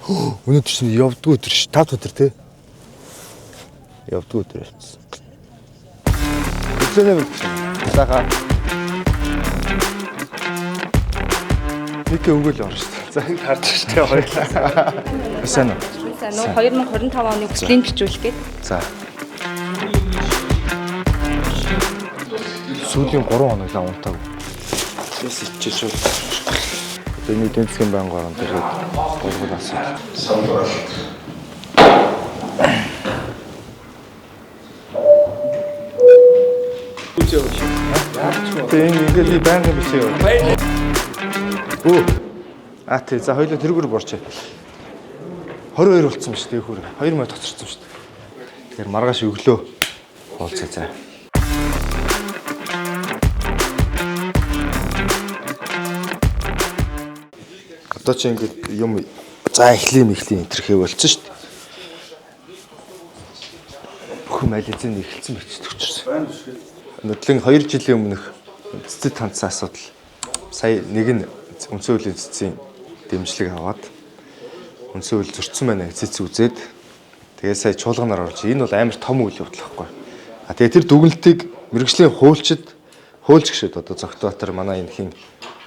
Өнөөдөр чинь явдгүй өдөр ш. 5 өдөр тий. Явдгүй өдөр явцсан. Өглөөнөө мэдчихсэн. Саха. Нэг өгөөл орно ш. За энэ харж штэ хоёлаа. Сайн уу? Сайн уу? 2025 оны бүслийн бичүүлэх гээд. За. Сүүлийн 3 хоног лаа унтаагүй. Яс ичиж бол. Тэний тэнцгийн банк орон дээр болгол асуу. Самбарал. Тэн ингээл банк бичээ. Оо. Тий за хоёул тэргээр борчээ. 22 болцсон ба шүү дээ хөр. 2 мод тоцорсон шүү дээ. Тэгэхээр маргааш өглөө уулзъя за. Одоо чи ингээд юм за эхлэм энтерхээ болцсон шүү дээ. Бүх мализын эхэлсэн бичиж төгчөрсөн. Нүдлийн 2 жилийн өмнөх цэцэд танцсан асуудал. Сая нэг нь үндсэн хуулийн цэцгийн дэмжлэг аваад үндсэн хууль зөрчсөн байна гэж цэц үзээд тэгээ сая чуулганаар орж энэ бол амар том үйл явдал байхгүй. А тэгээ тэр дүгнэлтийг мэрэгжлийн хуульч гişэд одоо Зогтбаатар манай энэ хин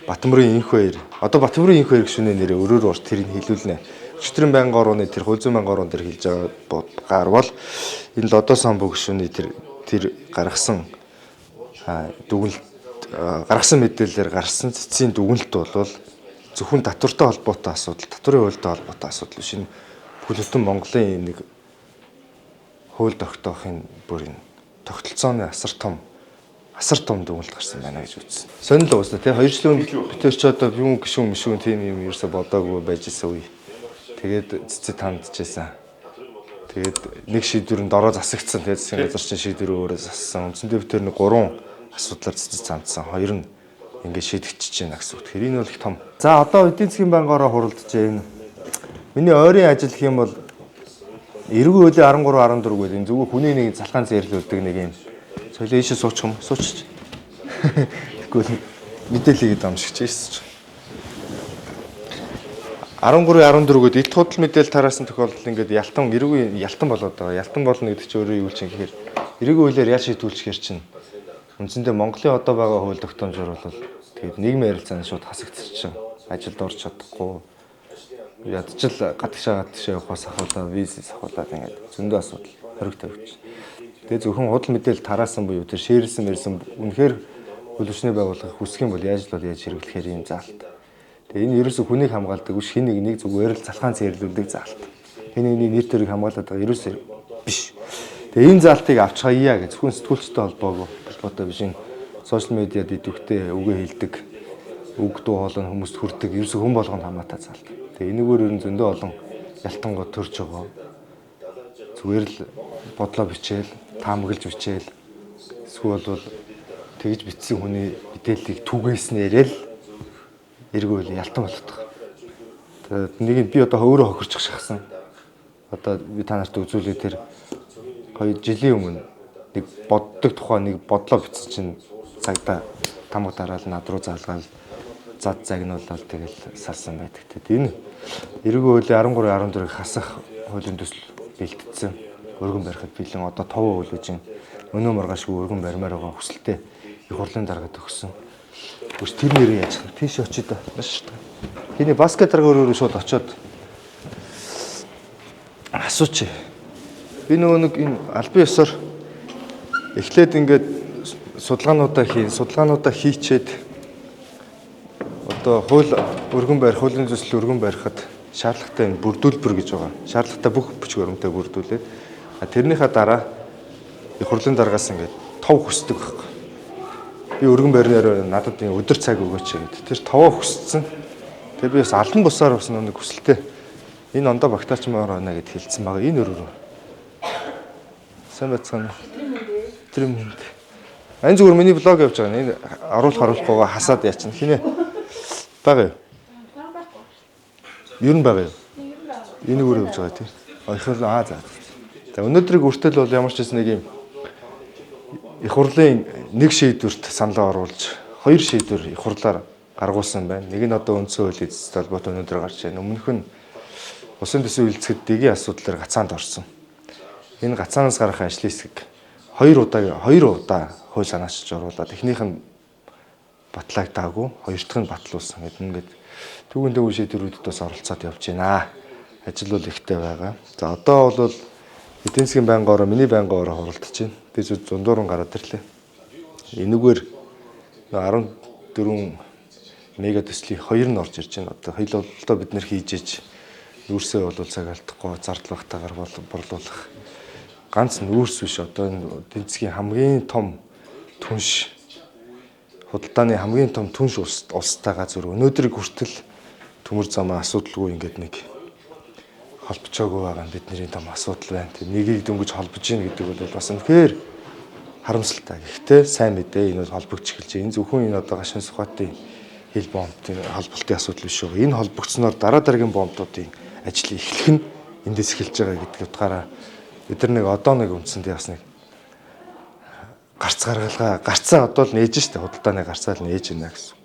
Батмөрийн инх баяр. Одоо Батмөрийн инх баяр гişүнээ нэрээ өөрөөр урт тэрийг хэлүүлнэ. Өчтөрийн байнгын орооны тэр хөлзөн байнгын ороон дээр хэлж байгаа гарвал энэ лодо самбуу гişүний тэр гаргасан дүгнэлт гаргасан мэдээлэлээр гарсан цэцгийн дүгнэлт бол зөвхөн татвартай холбоотой асуудал, татварын хуультай холбоотой асуудал биш. Энэ бүхэл бүтэн Монголын нэг хууль тогтоохын бүр энэ тогтолцооны асар том дүгнэлт гарсан байна гэж үзсэн. Сонирхол уусна тий 2 жилийн өмнө битэр ч одоо юм гişүүн тийм юм ерөөсө бодоогүй байж исэн үе. Тэгээд цэцэд хандчихсан. Тэгээд нэг шийдвэрэнд ороо засагдсан. Тэгээд засгийн газар чинь шийдвэр өөрөө зассан. Үндсэндээ битэр нэг 3 асуудлаар цэцэд хандсан. 2 нь ингээд шийдэгдэж байна гэсэн үг. Тэгэхээр энэ бол их том. За одоо эдийн засгийн банкаараа хуралдаж байна. Миний ойрын ажил гэх юм бол эргүү хуулийн 13 14 гэдэг энэ зөвхөн хүний нэг залхаан зээрлүүлдэг нэг юм. Соёлоо ийшээ суучих юм. Суучч. Тэгвэл мэдээллийг дамжигч ийсч. 13 14 гэдэг эд худал мэдээлэл тараасан тохиолдол ингээд эргүү ялтан болоод байгаа. Ялтан болно гэдэг чинь өөрөө юу чинь гэхээр эргүү хуулиар яаж шийдвүүлчихэр чинь үндсэндээ Монголын одоо байгаа хууль тогтоомжоор бол тэгээд нийгмийн харилцааны шууд хасагдчихсан. Ажилд орж чадахгүй. Ядчил гадагшаа явахаас ахуулаа, визээс ахуулаад ингээд зөндөө асуудал хориг тавьчих. Тэгээд зөвхөн худал мэдээлэл тараасан буюу тэр шеэрлсэн үнэхээр хууль ёсны байгууллага хүсэх юм бол яаж хэрэглэхээр юм заалт. Тэгээд энэ ерөөсө хүнийг хамгаалдаг биш хин нэг зүгээр л залхаан зээрлүүлдэг заалт. Хин нэгний нэр төрийг хамгаалаад байгаа ерөөсө биш. Тэгээд энэ заалтыг авчихъя гэж зөвхөн сэтгүүлчтэй холбоотой биш энэ сошиал медиад идэвхтэй үгээ хэлдэг үг дуу хоолой хүмүүст хүрдэг ерөөсө хүн болгонд хамаатай заалт. Тэгээд энэгээр ер нь зөндөө олон ялтангууд төрж байгаа. Зүгээр л бодлоо бичээл, таамаглаж бичээл эсвэл бол тэгж бичсэн хүний мэдээллийг түгээснээрээ л эргүүл ялтан болоод байгаа. Тэгээд нэг нь би одоо өөрөө хохирчих шахсан. Одоо би та нарт үзүүлээ тэр 2 жилийн өмнө нэг боддог тухай нэг бодлоо бичсэн чинь цагдаа тамга дараал над руу залгаал зад загнуулаад тэгэл салсан байдаг. Тэгээд энэ эргүү хуулийн 13 14-ийг хасах хуулийн төсөл бэлтгэсэн. Өргөн барихад бэлэн одоо товоо хууль үжин өнөө маргаашгүй өргөн барьмаар байгаа хүсэлтэд их хурлын даргаад өгсөн. Үс тэр нэрээ яаж хаа тийш очиж да маш шүү дээ. Тэний баскет дараагаар шууд очиод асууч. Би нөгөө нэг энэ албан ёсоор эхлээд ингээд судалгаануудаа хийчээд одоо хууль өргөн барих, хуулийн төсөл өргөн барихад шаардлагатай энэ бүрдүүлбэр гэж байгаа. Шаардлагатай бүх бичиг баримтаа бүрдүүлээд тэрнийхээ дараа их хурлын дараагаас ингээд тов хүсдэг байхгүй. Би өргөн барьнаар надад өдөр цаг өгөөч гэдэг. Тэр товоо хүссэн. Тэгээ би бас албан бусаар бас нэг хүсэлтэй энэ ондоо багтаачмаар байна гэд хэлсэн байгаа. Энэ өрөөрөө. Сайн бацгаана. Тэр юм. Ань зүгээр миний блог явж байгаа. Энэ харуулахгүйгээ хасаад яачин. Хинэ байгаа юу? Ер нь байгаа юу? Энэ өөр явж байгаа тийм. За. За өнөөдрийг үртэл бол ямар ч гэсэн нэг юм их хурлын нэг шийдвэрт саналаа оруулж 2 шийдвэр их хурлаар гаргуулсан байна. Нэг нь одоо үндсэн хуулийн эцэст холбоотой өнөөдөр гарч байна. Өмнөх нь Улсын төсвийн үйлчлэгэд дэгийн асуудлаар гацаанд орсон. Энэ гацаанаас гарах ажлын хэсэг 2 удаа хууль санаачилж оруулаад эхнийх нь батлагдаагүй, хоёр дахь нь батлуулсан гэдэг ингээд түүгэндээ үе шийдвэрүүдэд бас оролцоод явж байна. Ажил бол ихтэй байгаа. За одоо бол эдийн засгийн байнгын ороо, миний байнгын ороо хуралдаж байна. Би зундууран гараад ирлээ. Энэгээр 14 мега төслийн 2 нь орж ирж байна. Одоо хоёулаа бид нэр хийж иж нүүрсээ бол цаг алдахгүй зардал багтаагаар борлуулах. Ганц нүүрс биш одоо энэ эдийн засгийн хамгийн том түнш худалдааны хамгийн том түнш улстайгаа зүр өнөөдрийг хүртэл төмөр замаа асуудалгүй ингээд нэг холбочоогүй байгаа бидний том асуудал байна. Нэгийг дөнгөж холбож ийн гэдэг бол бас үнэхээр харамсалтай. Гэхдээ сайн мэдээ энэ бол холбогдож эхэлж байна. Энэ зөвхөн энэ одоо Гашуун Сүхбаатарын хил бомбын холболтын асуудал биш шүү. Энэ холбогдсноор дараа дараагийн бомбуудын ажил эхлэх нь эндээс эхэлж байгаа гэдэг утгаараа бид нар нэг одоо нэг үндсэндээ бас нэг гарц гарцаа одоо л нээж штэ худалдааны гарцаа л нээж байна гэсэн.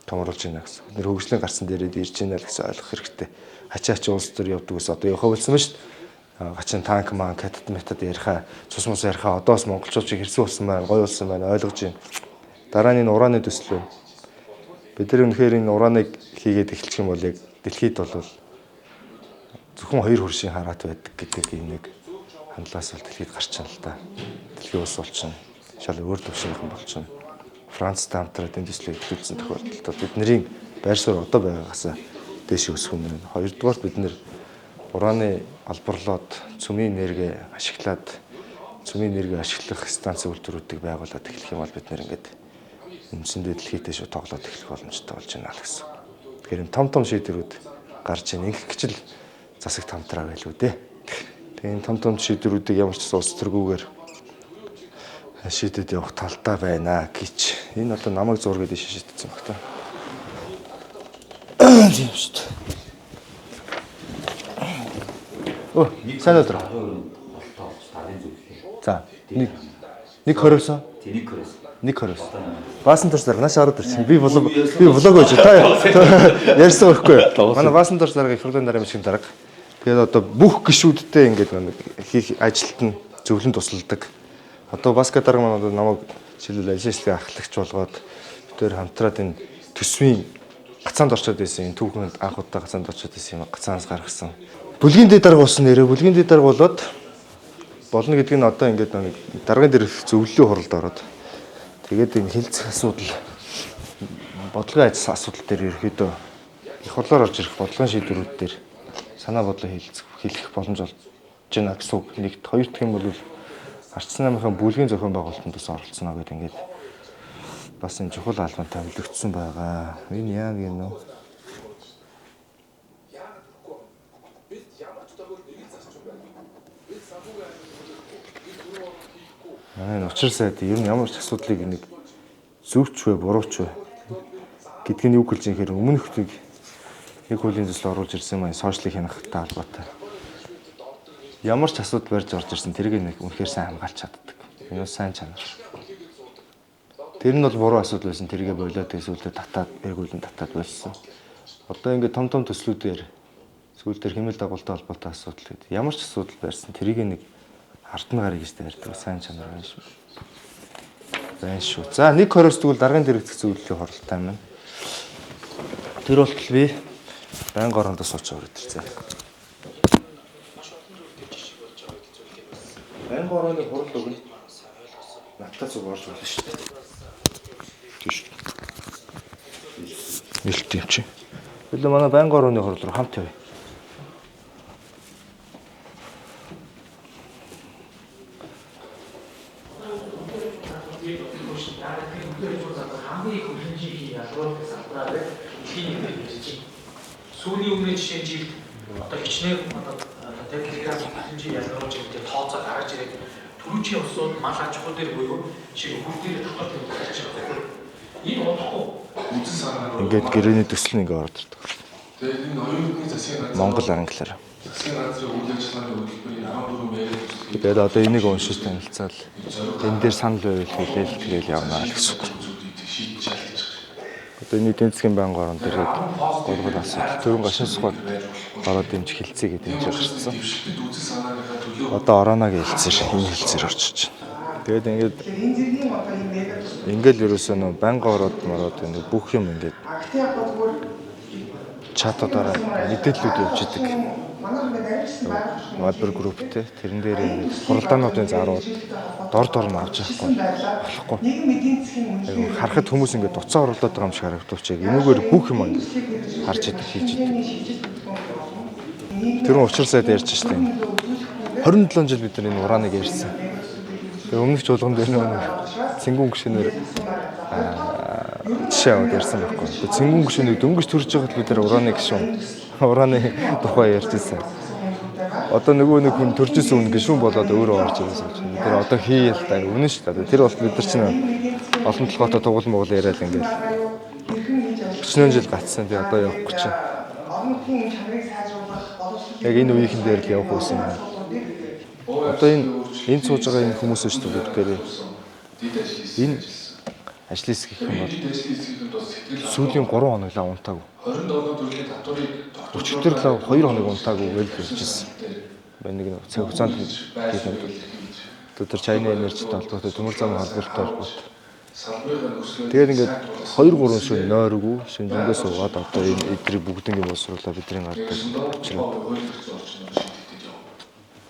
Томруулж байна гэсэн. Бид нэр хөгжлийн гарцсан дээрээ ирж байна л гэсэн ойлгох хэрэгтэй. Хачаач улс төр явдаг ус одоо явах болсон ба штэ. Гачин танк маань катад метад яриха цус мус яриха одоос монголчууд шиг хэрсэн болсон байна, гой болсон байна ойлгож байна. Дараа нь энэ ураны төсөл байна. Бид нар үнэхээр энэ ураныг хийгээд эхэлчих юм бол яг дэлхийд бол зөвхөн хоёр хөршийн хараат байдаг гэдэг ийм нэг хандлаас бол дэлхийд гарч чана л да. Дэлхийн улс болчихно. Шал өөр төвшинхэн болчихно. Францтай хамтраад энэ төслийг хөтөлсөн тохиолдолд бидний байр суурь одоо байгаагаас дээш өсөх юм байна. Хоёрдугаар бид нэр ураны албарлоод цөмийн энерги ашиглаад цөмийн энерги ашиглах станц үйлдвэрүүдийг байгуулад эхлэх юм бол бид нэр ингээд үндсэндээ дэлхийдээ шүү тоглоод эхлэх боломжтой болж байна л гэсэн. Тэгэхээр энэ том шийдвэрүүд гарч ийн ингэх гэж л засагт хамтраа байлгүй дээ. Тэгээ энэ том шийдвэрүүдийг ямар ч улс төргүүгээр шийдэд явах талтай байна гэж. Энэ одоо намайг зургээд шийдсэн баг та. Тийм шүү дээ. Оо, сайн өдөр. За, нэг хоросоо. Нэг хорос. Баасан дор зарнаас ороод ирсэн. Би влог хийж та ярьсан байхгүй. Манай баасан дор зарга их хурлын дараагийн шиг дарга. Тэгээд одоо бүх гишүүдтэй ингээд хийх ажилд нь зөвлөн тусалдаг. Одоо баска дарга маань одоо намайг жишээлбэл ажиллажлыг ахлагч болгоод битээр хамтраад энэ төсвийн гацаанд орчод байсан. Энэ түүхэнд анх удаа гацаанд орчод байсан юм. Гацаанаас гаргасан. Бүлгийн дэд дарга болсон нэрээ бүлгийн дэд дарга болоод болно гэдэг нь одоо ингээд даргын дээрх зөвлөлийн хуралд ороод тэгээд энэ хилцэх асуудал бодлогын ажил асуудал дээр ерөөхдөө их хурлаар орж ирэх бодлогын шийдвэрүүд дээр санаа бодлоо хэлэх боломж олж байна гэсэн үг. Нэгт хоёр дахь юм бол Ардсан намынхаа бүлгийн зохион байгуулалтанд бас оролцсноо гэдэг ингээд бас энэ чухал албантай төлөвлөгдсөн байгаа. Энэ яа гэнэ үү? Энэ учир сайд ер нь ямар ч асуудлыг нэг зөвч вэ, бурууч вэ гэдгийг юу хэлж ингэхээр өмнөхийг нэг хуулийн төсөл оруулж ирсэн маань сошиалыг хянахтай холбоотой. Ямар ч асуудал барьж орж ирсэн тэрийг нэг үнэхээр сайн хамгаалж чаддаг. Энэ сайн чанар. Тэр нь бол буруу асуудал байсан тэргээ болоод эсвэл эргүүлэн татаад болсон. Одоо ингээд том төслүүдээр сүүлдэр хэмээл дагуултай холбоотой асуудал гэдэг. Ямар ч асуудал барьсан тэрийг нэг ард нь гарыг гэж ярьдаг сайн чанар байна шүү. Байна шүү. За нэг хорос тэгвэл даргын дэрэгдэх зөвлөлийн хоролтой юм. Тэр болтол би байнга орондоо сууч ороод ирцээ. Байнга орооны хурал өгнө. Натаа зүг орж болно шүү дээ. Тийш. Илт юм чи. Билээ манай байнга орооны хурал руу хамт явъя. Сүүлийн өмнө жишээ жил одоо хичнээн одоо техникийн хэмжээ ялгаруулж байгаа тооцоо гаргаж ирээд түрүүчийн усууд мал аж ахуй дээр буюу шиг хөлтөөр тогтоох юм болж байгаа. Энэ удахгүй үзэн санаа ингээд гэрээний төсөл нэг ороод ирдэг. Тэгээд энэ оюутны засгийн газар Монгол англиар. засгийн газрын үйл ажиллагааны хөтөлбөрийн 14 мэрэг. Тэгээд одоо энийг уншиж танилцаад энэ дээр санал байвал хэлээл тэгэл явнаа гэсэн үг. Одоо энэ эдийн засгийн байнгын орон дээр голгол асуудал төрөн Гашуун Сүхбаатар ороод дэмжих хэлцээ гэдэг юм гарсан. Одоо орооногийн хэлцээр энэ хэлцээр орчиж байна. Тэгээд ингээл ерөөсөө нөө банга ороод энэ бүх юм ингээд чатуудаараа мэдээллүүд явж идэг. Viber групптэй тэрэн дээр ингээд хуралдаануудын зарууд дор нь авч явахгүй болохгүй. Яг харахад хүмүүс ингээд дуцаа оруулаад байгаа юм шиг харагдавч яг энүүгээр бүх юм ингээд харж идэг хийж идэг. Тэрэн учирсаад ярьж штеп. 27 жил бид нар энэ урааныг ярьсан. Тэгээ өмнөх чуулган дээр нэг цэнгүүн гүшинээр жишээ аваад ярьсан байхгүй. Тэгээ цэнгүүн гүшинийг дөнгөж төрж байгаад бид нар урааны гишүүн урааны тухай ярьжсэн. Одоо нөгөө нэг хүн төрж исэн хүн гишүүн болоод өөрөө орж ирсэн чинь. Тэр одоо хийе л та үнэн шүү дээ. Тэр бол бид нар чинь олон толгойтой тугуул могол яриад ингээд 40 жил гацсан. Тэгээ одоо явахгүй чинь. Яг энэ үеийнхэн дээр л явах байсан юм. Одоо энэ сууж байгаа энэ хүмүүс шүү дээ бүгдээрээ. Энэ ажлын хэсэг гэх юм бол сүүлийн 3 хоног л унтаагүй. 40 л 2 хоног унтаагүй гэж хэлжсэн. Нэг цаг хугацаанд хийх юм. Тэр China Energy-тэй холбоотой төмөр зам холбоотой холбоотой. Тэгээд ингээд 2-3 шөнө нойргүй шинжэндээ суугаад одоо энэ эдрийг бүгднийг боловсруулаад бидний гардаг учраас.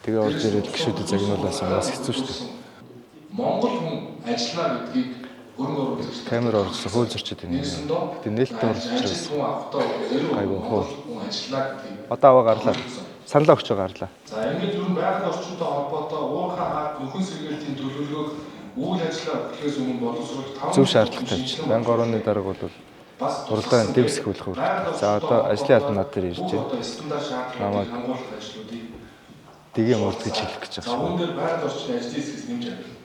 Тэгээ орж ирээд гişүүдээ загнуулаас бас хэцүү шүү дээ. Монгол хүн ажиллана гэдгийг хөрөнгө оруулагч камер орж хөл зорчод байна. Тэгээ нээлттэй орж учраас айгүй хөө. Одоо аваа гарлаа. Саналаа өгч гарлаа. За ингээд ер нь байгаль орчинтой холбоотой уурхай хаад нөхөн сэргээлтийн төлөвлөгөөг үйл ажиллагаа бүхээс өмнө боловсруулах 5 зөв шаардлагатай байж. Банк орооны дарга бол уралдаан дэвсгүүлэх үүрэгтэй. За одоо ажлын албан над дээр ирж байна. Намайг дэгийн урд гэж хэлэх гэж байна. Үүн дээр байгаль орчны ажлын хэсгээс нэмж авах.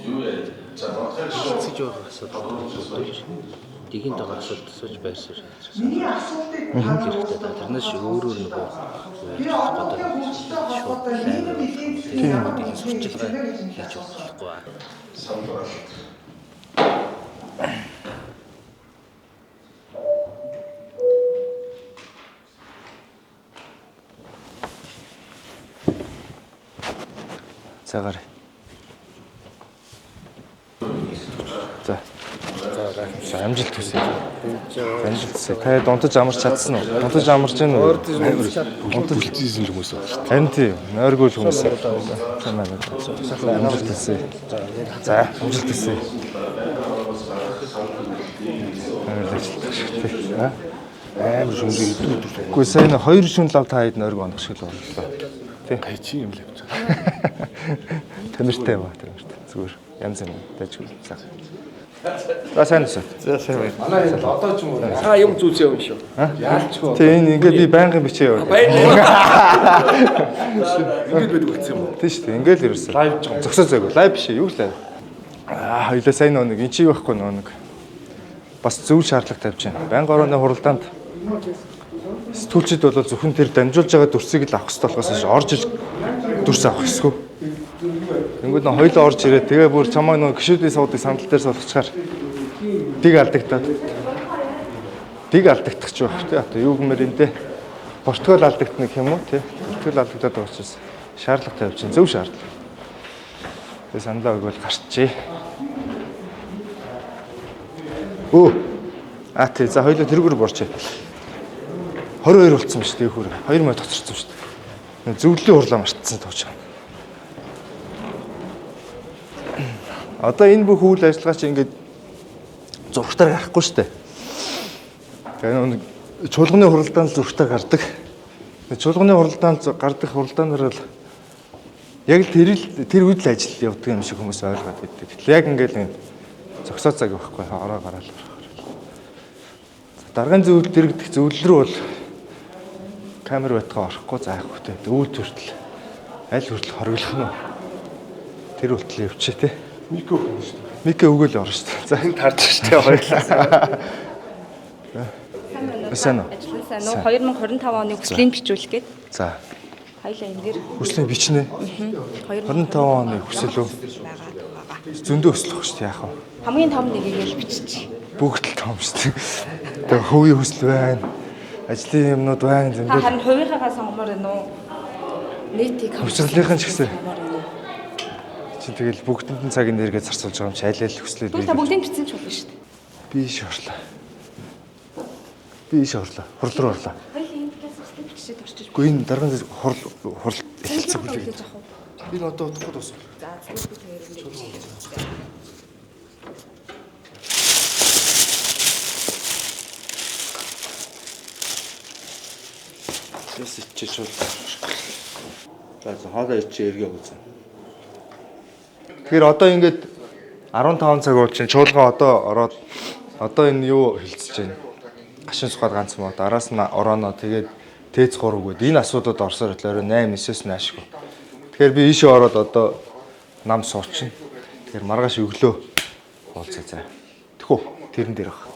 Юу яа? За бодгоч байгаа асуудал. Дэгийн дагаа асуудал сууж байрсаар. Миний асуултыг хэрэгтэй. Тэрнээс өөрөөр нөгөө тийм сурчлагаа хийж болохгүй. Цагаар. За амжилт хүсье. Амжилт хүсье. Та дунтаж амарч чадсан уу? Дунтаж амарч гэнэ үү? Дунтаж хэлсэн хүмүүс байна. Харин тийм. Нойргүй хүмүүс. Амжилт хүсье. За амжилт хүсье. Амар шүнжээ идэв. Үгүй сайн 2 шүн лав та хэд нойргүй онох шиг л боллоо. Тий. Чи юм л явж байгаа. Тамиртай ба тамиртай. Зүгээр янз юм дайж хөл. За сайн уу. За сайн байна. Манай одоо ч юм уу. Та юм зүүс явна шүү. Яалчгүй. Тий энэ ингээд би байнгын бичээ яваа. Ингээд байдаг гэсэн юм уу? Тий шүү дээ. Ингээд л ерөөсөө. Лайв зөксөө зөөгөө. Лайв биш ээ. Юу л лайв. Хоёлаа сайн нэг эн чи байхгүй нэг. Бас зөв шаардлага тавьж байна. Банк орооны хуралдаанд сэтгүүлчид бол зөвхөн тэр дамжуулж байгаа дүрсийг л авах хэрэгтэй болохоос орж иж дүрс авах хэсгүү. Тэнгүүд нь хоёлоо орж ирээ. Тэгээ бүр чамайг нэг гişүүдийн суудыг сандал дээр суулгачаар дэг алдагдаад. Дэг алдагдах ч байх тий. Одоо юу гэмээр энэ дээ. Портфолио алдагдана гэх юм уу тий. Портфолио алдагдаад байгаа учраас шаардлага тавьж чинь зөв шаардлага. Тэгээ сандалаа өгвөл гарчжээ. Өө. Тий за хоёлоо тэргээр борчээ. 22 болцсон ба шүү дээ хөр. 2 мод тоцорсон шүү дээ. Зөвлөлийн хурлаа мартсан тооч. Одоо энэ бүх үйл ажиллагаа чинь ингээд зургатаар гарахгүй шүү дээ. Тэгээ чуулганы хуралдаанд зургатаар гардаг. Чуулганы хуралдаанд гардаг хуралдаанаар л яг л тэр үед л ажил явдаг юм шиг хүмүүс ойлгоод байдаг. Яг ингээд зөксөө цаг байхгүй ороо гараал. Даргын зөвлөлт дэрэгдэх зөвлөл рүү бол камер байтгаа орохгүй заах хөтэй. Өвөл төртөл аль хүртэл хориглох нь тэр хүртэл явчих тий. Микро өгнө шүү дээ. Микро өгөөл орно шүү дээ. За энэ тарж штэ хоёлаа. Сайн уу? Сайн уу? 2025 оны хүслийн бичүүлэх гээд. За. Хоёлаа энэ дэр хүслийн бичнэ. 25 оны хүсэл үү? Зөндөө өслөх шүү дээ яах вэ? Хамгийн том нэгийг л биччих. Бүгд л том шүү дээ. Тэгээ хөвийн хүсэл байна. Ажлын юмнууд байна. Та Зөндөл харин хувийнхаагаа сонгомоор байна уу? Нийтийг Хувьсгалынхан ч гэсэн. сонгомоор байна уу? чи тэгэл бүгдэнд нь цаг энерги зарцуулж байгаа юм чи аль аль хүслээд Тэгвэл та бүгдийг бичсэн ч болно шүү дээ. би шоорлоо. Би шоорлоо. Хурл руу орлоо. Хоёулаа энэ класс үстэй бичээд орчиж. Гэхдээ энэ дараагийн хурл эхэлцэг Хэлцэг үлээ. хийж авах уу? Би н одоо утгах дуусна. За зүгээр би тэгээд Яс ичиж бол. За хоолой ичээ эргээ үзье. Тэгэхээр одоо ингээд 15 цаг бол чинь чуулган одоо ороод одоо энэ юу хилцэж байна. Гашин сухад ганц муу араас нь орооно тэгээд тээц 3 гээд энэ асуудлууд орсоор хөтлөөрөө 8 9-с нь ашиг. Тэгэхээр би ийшээ ороод одоо нам суучна. Тэгэхээр маргааш өглөө уулзъя за. Тэхүү тэрэн дээр баг.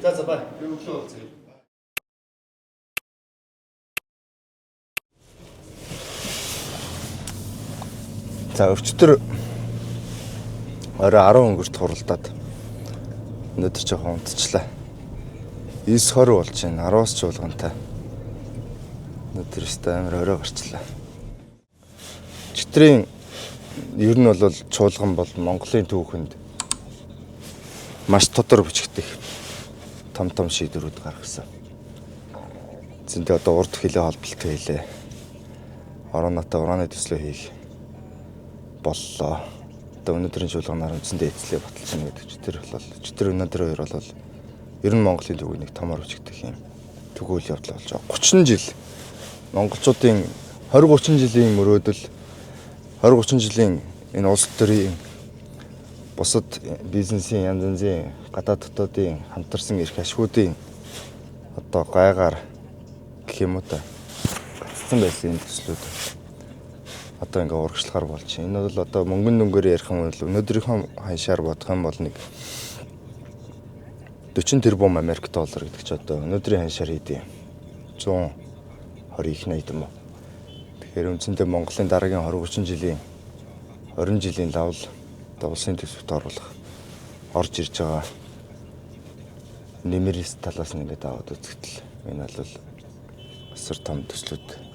За бай. Би өглөө уулзъя. За өвчтөр орой 10 өнгөрт хуралдаад өнөөдөр жоохон унтчихлаа. 9:20 болж байна. 10-аас чуулгантай. Өнөөдөр өстой амар орой гарчлаа. Өчтөрийн ер нь бол чуулган бол Монголын түүхэнд маш тодор бичигдэх том шийдвэрүүд гаргасан. Зөндөө одоо урд хилээ холболттой хэлээ. Ороонотой ураны төслөө хийх боллоо. Одоо өнөөдрийн чуулганаар үндсэндээ эзлээ баталсан гэдэг чөтөр бол чөтөр өнөөдөр хоёр бол ер нь Монголын түүхийг томор бичигдэх юм төгөөл явдал болж байгаа. 30 жил монголчуудын 20-30 жилийн мөрөөдөл 20-30 жилийн энэ улс төрийн бусад бизнесийн янз янзын гадаад дотоодын хамтарсан эрх ашгуудын одоо гайгаар гэх юм уу та гацсан байсан энэ төслүүд одоо ингээ урагшлахаар болж байна. Энэ бол одоо мөнгөн дүнгээр ярих юм бол өнөөдрийнхөө ханшаар бодох юм бол нэг 40 тэрбум Америк доллар гэдэг чи одоо өнөөдрийн ханшаар хийдэ 120 их 80 юм уу. Тэгэхээр үндсэндээ Монголын дараагийн 20-30 жилийн 20 жилийн лавл одоо улсын төсөвт оруулах орж ирж байгаа нэмэрс талаас нь ингээд аваад үзэхдээ энэ бол асар том төслүүд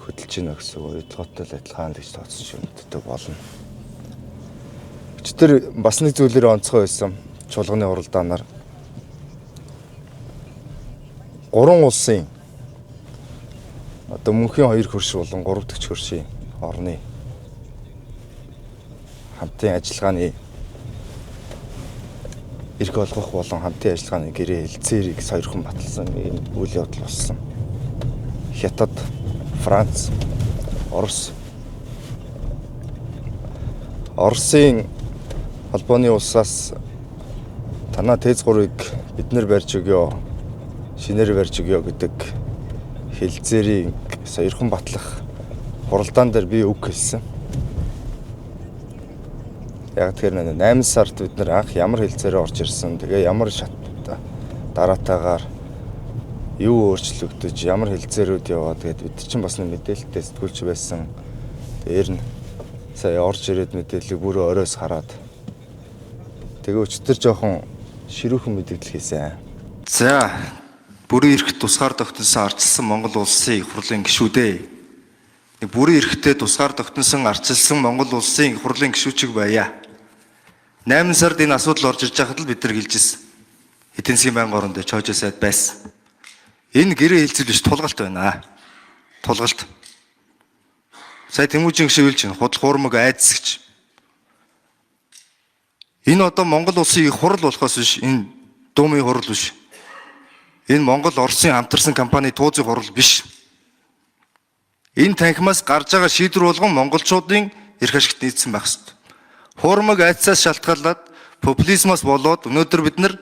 хөдөлж гинэ гэсэн үг. Идэлготтой л адилхан гэж тооцсон шүмтдэг болно. Өчтөр бас нэг зүйлээр онцгой байсан. Чуулганы уралдаанаар 3 улсын одоо мөнхийн 2 хөрш болон 3 дахь хөршийн орны хамтын ажиллагааны эрх олгох болон хамтын ажиллагааны гэрээ хэлцээрийг сойрхон баталсан ийм үйл явдал болсон. Хятад, Франц, Орос. Оросын холбооны улсаас танаа тез 3-ыг биднэр барьж өгөө, шинээр барьж өгөө гэдэг хэлцээрийг сойрхон батлах хуралдаан дээр би үг хэлсэн. Яг тэр 8 сард бид нар анх ямар хэлцээрээр орж ирсэн, тэгээ ямар шат дараатаагаар юу өөрчлөгдөж ямар хэлцээрүүд яваад тэгээд бид чинь бас нэг мэдээлэлтэй сэтгүүлч байсан. Дээр нь сая орж ирээд мэдээлэл бүрөө оройс хараад тэгээ өчтөр жоохон ширүүхэн мэдээлэл хийсэн. За бүрэн эрхт тусгаар тогтносон ардчилсан Монгол улсын их хурлын гишүүдээ. Нэг бүрэн эрхтэй тусгаар тогтносон ардчилсан Монгол улсын их хурлын гишүүчиг байя. 8 сард энэ асуудал орж ирж байхад л бид нар гэлжсэн. Эдийн засгийн байнгын оронд чойжо сайд байсан. Энэ гэрээ хэлцэл биш тулгалт байна. Тулгалт. Сая Тэмүүжин гişүүлж байна. Худал хуурмаг айдсагч. Энэ одоо Монгол улсын их хурл болохоос биш энэ Думын хурл биш. Энэ Монгол Оросын хамтарсан компани Туузын хурл биш. Энэ танхимаас гарч байгаа шийдвэр болгон монголчуудын эрх ашигт нийцсэн байх ёстой. Хуурмаг айдсаас шалтгаалаад популизмоос болоод өнөөдөр бид нар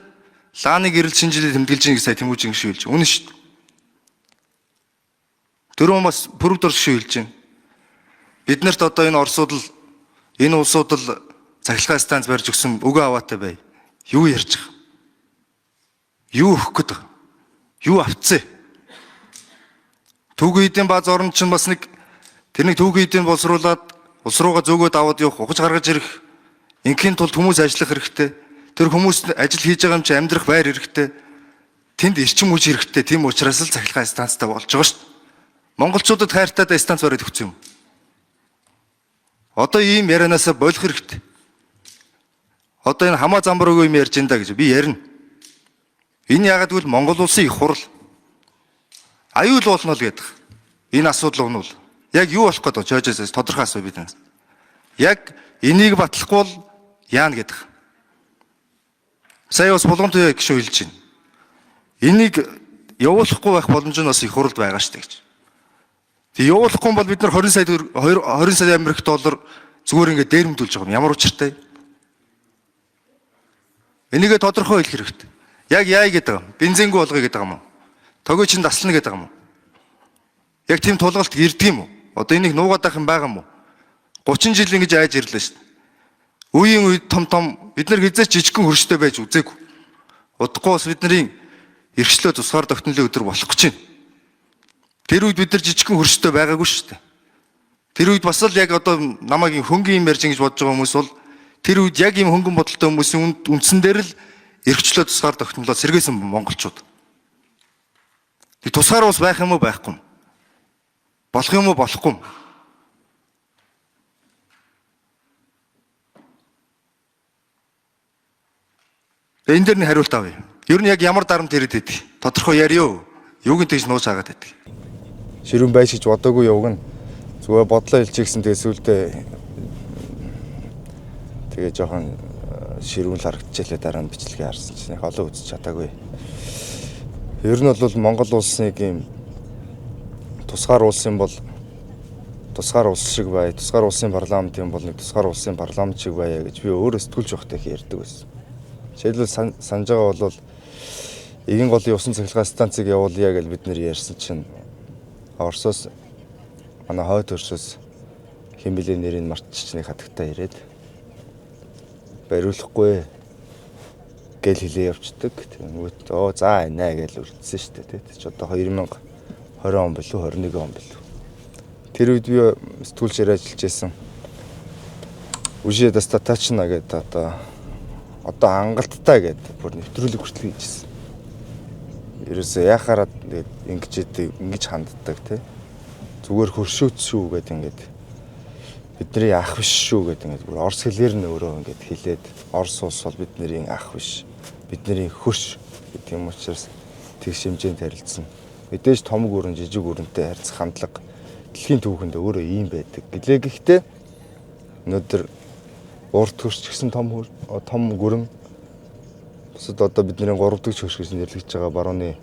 лааны гэрэл шинжилгээ тэмдэглэж байгаа гэж сая Тэмүүжин гişүүлж. Үнэн шүү дээ. Дөрөв бас пүрэв дурш шүүлж байна. Бид нарт одоо энэ Оросууд л энэ улсууд л цахилгаан станц барьж өгсөн өгөө аваатай бай. Юу ярьж байгаа? Юу өгөх гээд байгаа? Юу авцээ? Түүхэн эдийн бааз орн чинь бас нэг тэрнийг түүхэн эдийн боловсруулад улс руугаа зөөгөөд аваад явах ухаж гаргаж ирэх ингийн тулд хүмүүс ажиллах хэрэгтэй. Тэр хүмүүс ажил хийж байгаа юм чи амьдрах байр хэрэгтэй. Тэнд эрчим хүч хэрэгтэй. Тийм учраас л цахилгаан станцтай болж байгаа шүү дээ. Монголчуудад хайртай да станц бариад өгсөн юм. Одоо ийм ярианаас болох хэрэгтэй. Одоо энэ хамаа замбаргүй юм ярьж энэ гэж би ярина. Энэ яагаад гэвэл Монгол улсын их хурл аюул болно л гэдэг. Энэ асуудал өгнөл. Яг юу болох гэдэг чойжээс тодорхой асуу бид. Яг энийг батлахгүй бол яана гэдэг. Сая бас булган туяа гişүү хэлж байна. Энийг явуулахгүй байх боломж нь бас их хурл байгаа шүү дээ гэж. Тэг явуулахгүй бол бид нар 20 сая Америк доллар зүгээр ингээд дээрмдүүлж байгаа юм. Ямар учиртай? Энийгээ тодорхой хэлэх хэрэгтэй. Яг яа гэдэг юм? Бензингүй болгоё гэдэг юм уу? Төгөө чин таслана гэдэг юм уу? Яг тийм тулгалт ирдэг юм уу? Одоо энийг нуугаад байх юм байгаа юм уу? 30 жил ингэж айж ирлээ шүү дээ. Үеийн үед том бид нар хизээч жижигхэн хөрштэй байж үзээгүй. Удахгүй бас бидний эрхчлөө тусгаар тогтнолын өдөр болох гэж байна. Тэр үед бид нар жижигхэн хөрштэй байгаагүй шүү дээ. Тэр үед бас л яг одоо намайг хөнгөн юм ярьж ингэж бодож байгаа хүмүүс бол тэр үед яг ийм хөнгөн бодолтой хүмүүсийн үндсэн дээр л эрхчлөө тусгаар тогтнолоо сэргээсэн монголчууд. Тэг тусгаар ус байх юм уу байхгүй юм? Болох юм уу болохгүй юм? Энэ дэр нь хариулт авъя. Ер нь яг ямар дарамт ирээд идэв? Тодорхой яриё. Юуг нь тэгж нууц хаагаад идэв? Ширүүн байж гэж бодоогүй яваг нь зүгээр бодлоо хэлчихсэн тэгээ сүулдэ тэгээ жоохон ширүүн л харагдчихлаа дараа нь бичлэгээ харсан чинь олон үзэж чадаагүй. Ер нь бол Монгол улсыг ийм тусгаар улсын бол тусгаар улс шиг бай, тусгаар улсын парламент юм бол нэг тусгаар улсын парламент шиг байя гэж би өөрөө сэтгүүлч байхдаа их ярьдаг байсан. Жишээлбэл санаж байгаа бол Эгийн голын усан цахилгаан станцыг явуулъя гэж бид нэр ярьсан чинь Оросоос манай хойд Оросоос хэмбэлийн нэрийг мартчихны хатагтаа ирээд бариулахгүй гэл хэлээ явцдаг. Тэнгүүт за инэ гэж үлдсэн шүү дээ. Тэ чи одоо 2020 он болов 21 он болов. Тэр үед би сэтгүүлчээр ажиллаж байсан. Уже достаточно гэдэг одоо хангалттай гэдэг бүр нэвтрүүлэг хүртэл хийжсэн. Ерөөсөө яхаараа ингэж ханддаг тий. Зүгээр хөршөөц шүү гэдэг ингээд бидний ах биш шүү гэдэг ингээд бүр орос хэлээр нь өөрөө ингээд хэлээд орос улс бол бидний ах биш. Бидний хөрш гэдэг юм учраас тэгш хэмжээнд харилцсан. Мэдээж том гүрэн жижиг гүрэнтэй харьцах хандлага дэлхийн түүхэнд өөрөө ийм байдаг. Гэхдээ өнөөдөр урд хөрш гэсэн том гүрэн бусад одоо бидний 3 дахь хөрш гэж нэрлэгдэж байгаа барууны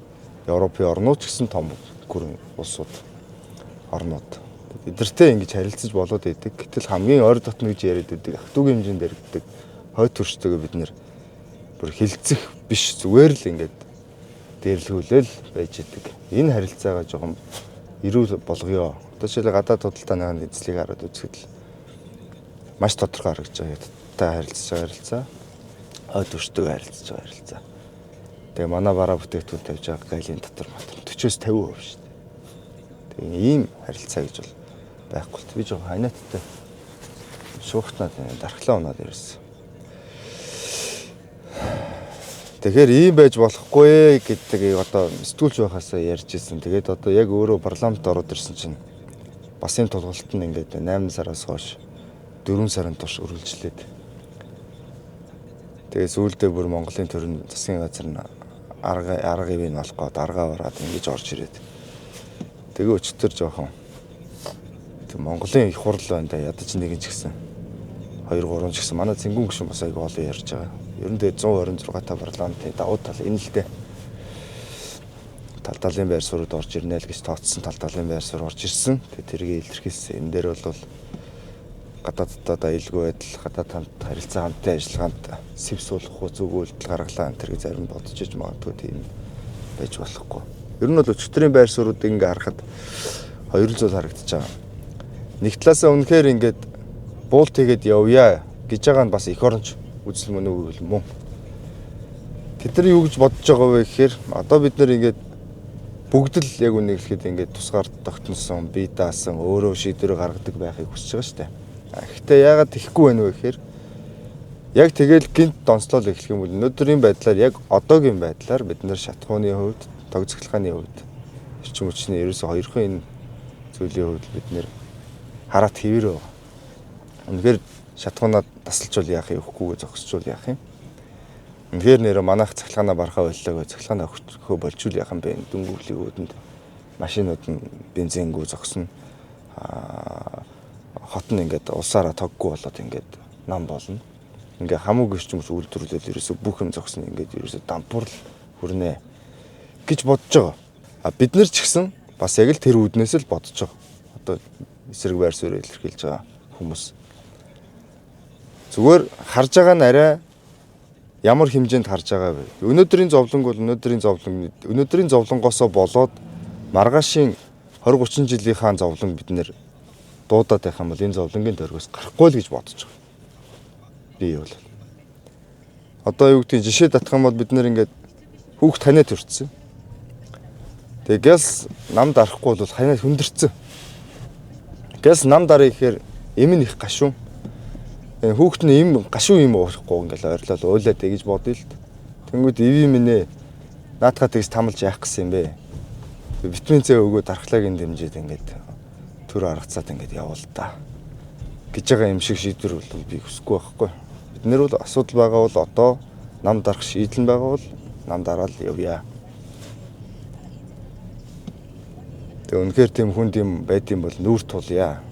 Европын орнууд ч гэсэн том гүрэн улсууд орнууд. Эдгэртэй ингэж харилцаж болоод идэг. Гэтэл хамгийн ойр дотно гэж яриад идэг. Ах トゥ угийн хэмжээнд яригддаг. Хойд хөрштэйгээ бид нэр бүр хилцэх биш зүгээр л ингэж дээрлхүүлэл байж идэг. Энэ харилцаагаа жоохон эрүүл болгоё. Одоо жишээлбэл гадаад худалдааны эзлийг хараад үзэхэд л маш тодорхой харагдаж байгаа. Та харилцаж байгаа харилцаа, хойд хөрштэйгээ харилцаж байгаа харилцаа. Тэгээ манай бараа бүтээгдэхүүн тавьж байгаа гайлын дотор 40-50% шүү дээ. Тэгээ ийм харилцаа гэж бол байхгүй. Би жоохон ханиаттай шуухтаад дархлаа унаад ирсэн. Тэгэхээр ийм байж болохгүй гэдэг одоо сэтгүүлч байхасаа ярьж ирсэн. Тэгээд одоо яг өөрөө парламент ороод ирсэн чинь бас энэ тулгалт нь ингээд 8 сараас хойш 4 сарын турш үргэлжлээд. Тэгээд сүүлдээ бүр Монголын төрийн засгийн газар нь аргыг нь олох гээд аргаа бараад ингэж орж ирээд. Тэгээ өчтөр жоохон Монголын их хурл байна да ядаж нэг ч гэсэн 2 3 ч гэсэн манай Цэнгүүн гүшин бас айгүй олон ярьж байгаа. Ер нь 126 та парламентын давуу тал энэ л дээ. Талдаалын байр суурьд орж ирнэ л гэж тооцсон талдаалын байр суурь орж ирсэн. Тэгээ тэргийг илэрхийлсэн. Энэ дээр бол гадаадтай аюулгүй байдал, гадаад хамт харилцаа хамтын ажиллагаанд сэв суулгах уу зүг үйлдэл гаргалаа энэ тэрийг зарим бодож иж магадгүй тийм байж болохгүй. Ер нь бол өчтөрийн байр суурьд ингээ харахад хоёр зүйл харагдаж байгаа. Нэг талаасаа үнэхээр ингээд буулт хийгээд явъя гэж байгаа нь бас эх оронч үзэл мөн үү мөн. Тэд нар юу гэж бодож байгаа вэ гэхээр одоо бид нар ингээд бүгд л яг үнийг хэлэхэд ингээд тусгаар тогтносон, бие даасан, өөрөө шийдвэр гаргадаг байхыг хүсэж байгаа шүү дээ. Гэхдээ яагаад тэхгүй байна вэ гэхээр Яг тэгэл гинт донцлол эхлэх юм бол өнөөдрийн байдлаар яг одоогийн байдлаар бид нэр шатхууны хувьд, тог цэглэхааны хувьд эрчим хүчний ерөөсө хоёрхан энэ зүйлийн хувьд бид нэр хараат хэвээр байгаа. Үнэхээр шатхуунаа тасалжуул яах юм, өгөхгүйгээ зогсчуул яах юм. Үнэхээр нэр манайх цахилгаанаа барахаа боллоо гэж цахилгаанаа өгөхөө болжуул яах юм бэ? Дүнгүүлийн өөдөнд машинууд нь бензингүү зогсно. Хот нь ингээд улсаараа тоггүй болоод ингээд нам болно. Ингээ хамаагүй эрчим хүч үйлдвэрлэл ерөөсө бүх юм зогсно ингээд ерөөсө дампуурл хүрнэ гэж бодож байгаа. Бид нар ч гэсэн бас яг л тэр үүднээс л бодож байгаа. Одоо эсрэг байр суурь илэрхийлж байгаа хүмүүс. Зүгээр харж байгаа нь арай ямар хэмжээнд харж байгаа вэ? Өнөөдрийн зовлонг бол өнөөдрийн зовлонгоосоо болоод маргаашийн 20-30 жилийнхаа зовлон бид нэр дуудаад байх юм бол энэ зовлонгийн дөрвөөс гарахгүй л гэж бодож байгаа. Би бол одоо юу гэдгийг жишээ татах юм бол бид нэр ингээд хүүхд ханиа төрчихсөн. Тэгээ газ нам дарахгүй бол ханиа хүндэрсэн. Газ нам дарыг ихээр эм нь их гашуун. Хүүхд нь эм гашуун юм уухгүй ингээд ойрлол уйлаад гэж бодъё л. Тэнгүүд иви минь наатахаа тэгж тамалж яах гэсэн юм бэ? Витамин С өгөөд дархлаагийн дэмжиж ингээд төр аргацаад ингээд явуул та гэж байгаа юм шиг шийдвэр бол би хүсэхгүй байхгүй. Бид нэр бол асуудал байгаа бол одоо нам дарах шийдэл байгаа бол нам дараал явъя. Тэгээ үнэхээр тийм хүнд юм байдсан бол нүүр тулъя.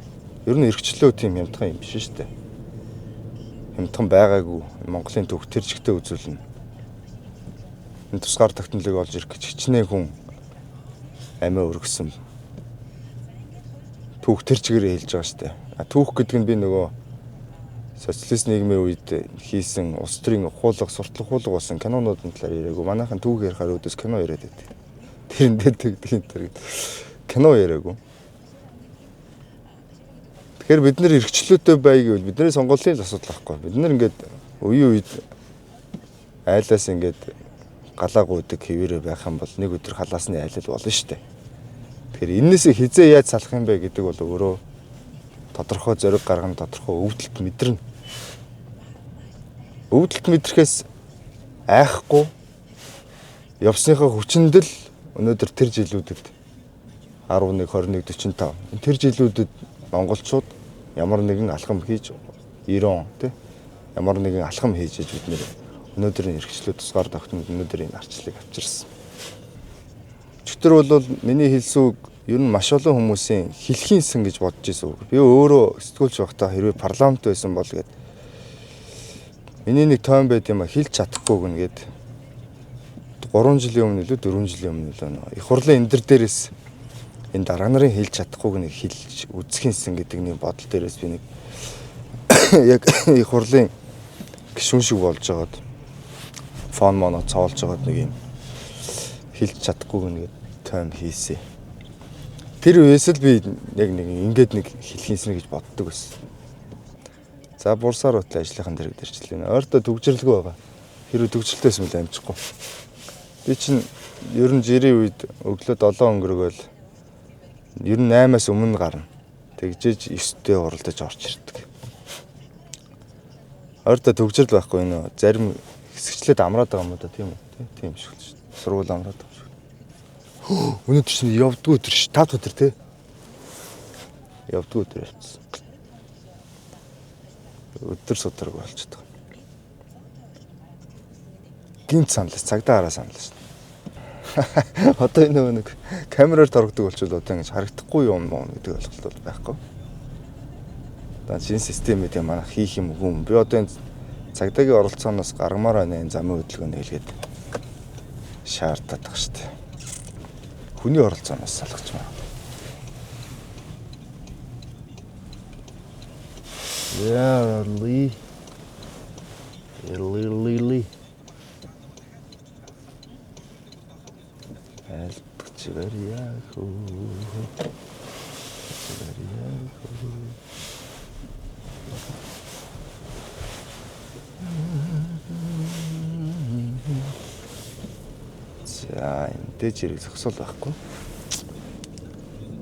Ер нь эрхчлөө тийм хямдхан юм биш шүү дээ. Хямдхан байгаагүй Монголын төвх тэр чигтээ үзүүлнэ. Энэ тусгаар технологи олж ирэх гэж хичнээн хүн амиа өргөсөн. Түүх тэр чигээр хэлж байгаа шүү дээ. Түүх гэдэг нь би нөгөө социалист нийгмийн үед хийсэн улс төрийн ухуулга, суртлах ухуулга болсон кинонуудын талаар яриаггүй. Манайхан түүх ярихаар өөдөөс кино яриад байдаг. Тэрэндээ тэгдэг энэ кино яриаггүй. Тэгэхээр бид нэр эрхчлөөтэй байг гэвэл бидний сонголтын асуудал байхгүй. Бид нэр ингээд үеийн үед айлаас ингээд галаа гүйдэг хэвээрээ байх юм бол нэг өдөр халаасны айлал болно шүү дээ. Тэгэхээр энээсээ хизээ яаж салах юм бэ гэдэг бол өөрөө тодорхой зориг гаргана, тодорхой өвдөлт мэдэрнэ. Өвдөлт мэдрэхээс айхгүй явсныхаа хүчиндэл өнөөдөр тэр жилүүдэд 11, 21, 45 тэр жилүүдэд монголчууд ямар нэгэн алхам хийж 90 тий ямар нэгэн алхам хийж бид нэр өнөөдрийн эрхчлөө тусгаар тогтмол өнөөдрийн арчлыг авчирсан. Өчтөр бол миний хэлсэн үг ер нь маш олон хүмүүсийн хэлхийнсэн гэж бодож ирсэн үг. Би өөрөө сэтгүүлч байхдаа хэрвээ парламент байсан бол гээд миний нэг тойм байд юм а хэлж чадахгүй гэнэ гээд 3 жилийн өмнө илүү 4 жилийн өмнө илүү их хурлын эндэр дээрээс энэ дарга нарын хэлж чадахгүй гэнэ хэлж үзхийнсэн гэдэг нэг бодол дээрээс би нэг яг их хурлын гишүүн шиг болж байгаад фон моно цоолж байгаад нэг юм хэлж чадахгүй гэнэ гээд тойм хийсэн. Тэр үеэс л би яг нэг ингээд нэг хэлхийнсэн гэж боддог байсан. За бурсаар утлаа ажлынхан дэрэг дэрчлээ. Ойртоо төгжрлгүй байгаа. Хэрвээ төгжрэлтэйсэн мэл амжихгүй. Би чинь ер нь жирийн үед өглөө 7 өнгөрөөгөл ер нь 8-аас өмнө гарна. Тэгжээж 9-д уралдаж орж ирдэг. Ойртоо төгжрэл байхгүй нөө зарим хэсэгчлээд амраад байгаа юм да тийм үү? Тийм шиг л шүү дээ. Сургууль амраад байгаа шүү. Өнөөдөр чинь явдгүй өдөр ш. 5 өдөр тий. Явдгүй өдөр явцсан. Өдөр судраг болчиход байгаа. Гинт саналс цагдаа хараа саналс. Одоо энэ нэг камераар торгодог болчихвол одоо ингэж харагдахгүй юм уу гэдэг ойлголт бол байхгүй. Одоо шинэ системүүд юм манай хийх юм үгүй юм. Би одоо энэ цагдаагийн оролцооноос гаргамаар байна энэ замын хөдөлгөөнд хэлгээд шаардаад байгаа шүү дээ. Хүний оролцооноос салгаж байна. Yeah, Lee. Lee. За, энэ дэж хэрэг зогсоол байхгүй.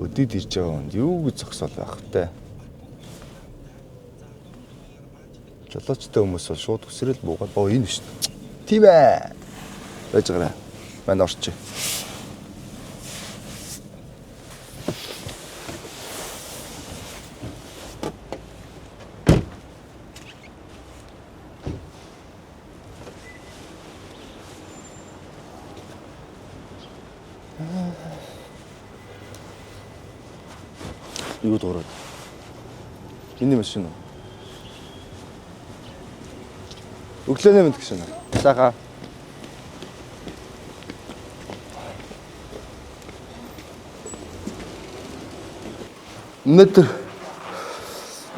Өдөд ирж байгаа хүнд юу гэж зогсоол байх вэ? Жолоочтой хүмүүс бол шууд үсрэл буугаад энэ шүү дээ. Тийм ээ. Байж байгаарай. Манд орчих. Юу дуурайд? Энэ машин уу? Өглөөний мэд гişэн. Сайхан. Өнөөдөр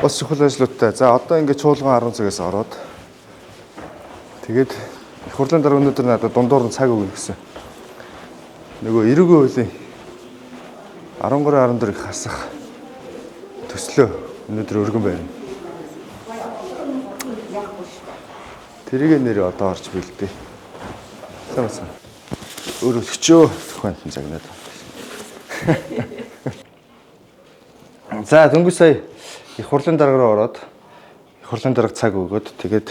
бас чухал ажлуудтай. За одоо ингээд чуулган 10 цагаас ороод тэгээд их хурлын дараа өнөөдөр надад дундуур нь цаг өгнө гэсэн. Нөгөө эрүүгийн хуулийн 13-14 их хасах төслөө өнөөдөр өргөн байна. Тэрийг нэр одоо орж бэлдээ. Сайн. Өөр өчөө тухайд нь загнаад. За дөнгөж сая их хурлын дараагаар ороод их хурлын дарааг цаг өгөөд тэгээд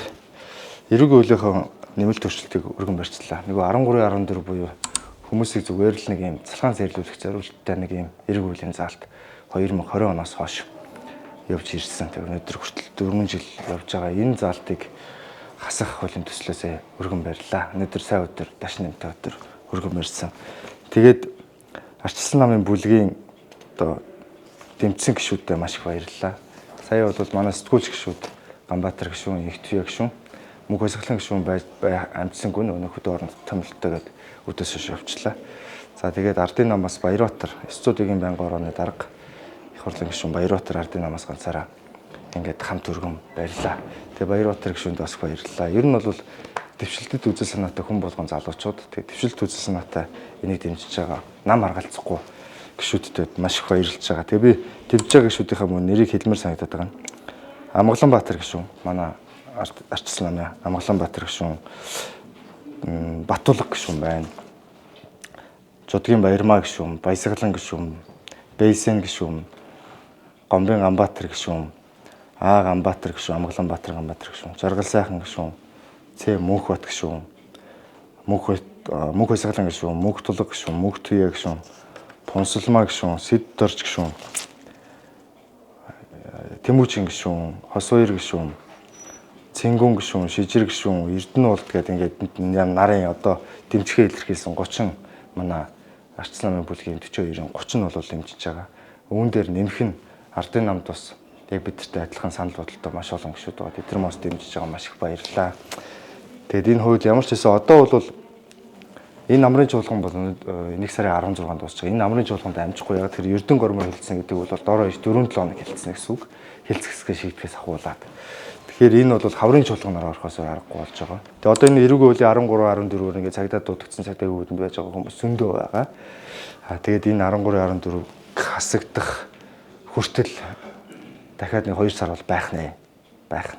эрүүгийн хуулийнхаа нэмэлт өөрчлөлтийг өргөн барьчлаа. Нөгөө 13-14 буюу хүмүүсийг зүгээр л нэг юм цалхаан зэрлүүлэх зорилттой нэг юм эрүүгийн хуулийн заалт 2020 оноос хойш явж ирсэн. Тэгээд өнөөдөр хүртэл 4 жил явж байгаа энэ заалтыг хасах хуулийн төслөөсөө өргөн барьлаа. Өнөөдөр сайн өдөр, даш нэмтэй өдөр өргөн барьсан. Тэгээд арчилсан намын бүлгийн одоо дэмжсэн гишүүдтэй маш их баярлалаа. Сая бол манай сэтгүүлч гишүүд Ганбаатар гишүүн, Игтвэ гишүүн, Мөнх Баясгалан гишүүн амжсангүй нөгөө хөдөө орон томилтойгээд өдөөс шиш явчлаа. За тэгээд Ардын намаас Баярбаатар, Эцүүдийн байнгын орооны дарга их хурлын гишүүн Баярбаатар Ардын намаас ганцаараа ингээд хамт өргөн барьлаа. Тэгээ Баярбаатар гишүүнд бас баярлалаа. Ер нь бол дэвшилтэд үзэл санаатай хүн болгон залуучууд тэгээ дэвшилт үзэл санаатай энийг дэмжиж байгаа нам аргалзахгүй гишүүдэд маш их баярлж байгаа. Тэгээ би дэмжиж байгаа гишүүдийнхээ мөн нэрийг хэлмээр санагдаад байгаа. Амгаланбаатар гишүүн, манай арчилсан намын Амгаланбаатар гишүүн, Батулга гишүүн байна. Жодгийн Баярмаа гишүүн, Баясгалан гишүүн, Бэйсэн гишүүн, Гомбын Ганбаатар гишүүн, Ганбаатар гишүүн, Амгаланбаатар Ганбаатар гишүүн, Жаргал сайхан гишүүн, Цэ Мөнх Бат гишүүн, Мөнх Баясгалан гишүүн, Мөнх Тулга гишүүн, Мөнх Туяа гишүүн, Пунсалмаа гишүүн, Сэд Дорж гишүүн, Тэмүүчин гишүүн, Хосуур гишүүн, Цэнгүн гишүүн, Шижир гишүүн, Эрдэнэ улд гэдэг ингээд нарын одоо дэмжихээ илэрхийлсэн 30 манай арчилсан намын бүлгийн 42-ын 30 нь бол дэмжиж байгаа. Үүн дээр нэмэх нь Ардын намд бас яг бидэртэй адилхан санал бодолтой маш олон гишүүд байгаа. Тэд нар мос дэмжиж байгаа маш их баярлалаа. Тэгэд энэ хууль ямар ч хэсэ одоо бол энэ намрын чуулган бол 1 сарын 16-нд дуусах. Энэ намрын чуулганд амжихгүй яг тэр Эрдэнэ гормоор хэлсэн гэдэг бол дороо 4-7 хоног хэлсэн гэсэн үг. Хэлцгэсгээ шийдвэрээс ахуулаад. Тэгэхээр энэ бол хаврын чуулганаар орохоос аргагүй болж байгаа. Тэгээ одоо энэ эрүүгийн хуулийн 13-14-өр ингээд цагдаа дуудагдсан цагдаа үүдэнд байж байгаа хүмүүс зөндөө байгаа. Тэгээд энэ 13-14 хасагдах хүртэл дахиад нэг 2 сар бол байх нэ. Байх.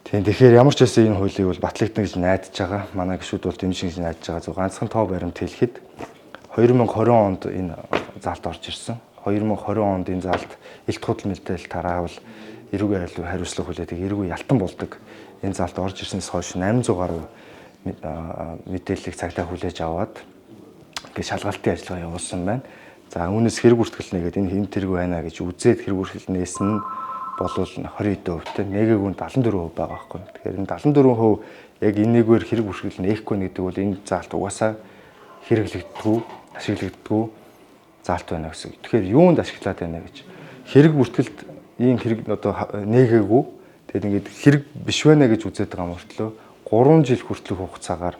Тэгэхээр ямар ч байсан энэ хуулийг бол батлагдана гэж найдаж байгаа. Манай гишүүд бол дэмжих гэж найдаж байгаа. Зөв ганцхан тоо баримт хэлэхэд 2020 онд энэ заалт орж ирсэн. 2020 онд энэ заалт элт худал мэдээлэл тараавал эрүүгийн хариуцлага хүлээдэг эрүүгийн ялтан болдог. Энэ заалт орж ирснээс хойш 800 гаруй мэдээллийг цагдаа хүлээж аваад ингээд шалгалтын ажиллагаа явуулсан байна. За үүнээс хэрэг бүртгэл нэгээд энэ хэм тэрэг байна гэж үзээд хэрэг бүртгэл нээсэн нь болвол 20% нэгээгүй 74% байгаа байхгүй. Тэгэхээр энэ 74% яг энэгээр хэрэг бүртгэл нээхгүй гэдэг бол энэ заалт угаасаа хэрэглэгддэггүй, ашиглагддаггүй заалт байна гэсэн. Тэгэхээр юунд ашиглаад байна гэж хэрэг бүртгэлд ийм хэрэг одоо нээгээгүй тэгээд ингээд хэрэг биш байна гэж үзээд байгаа мөртлөө 3 жил хүртэлх хугацаагаар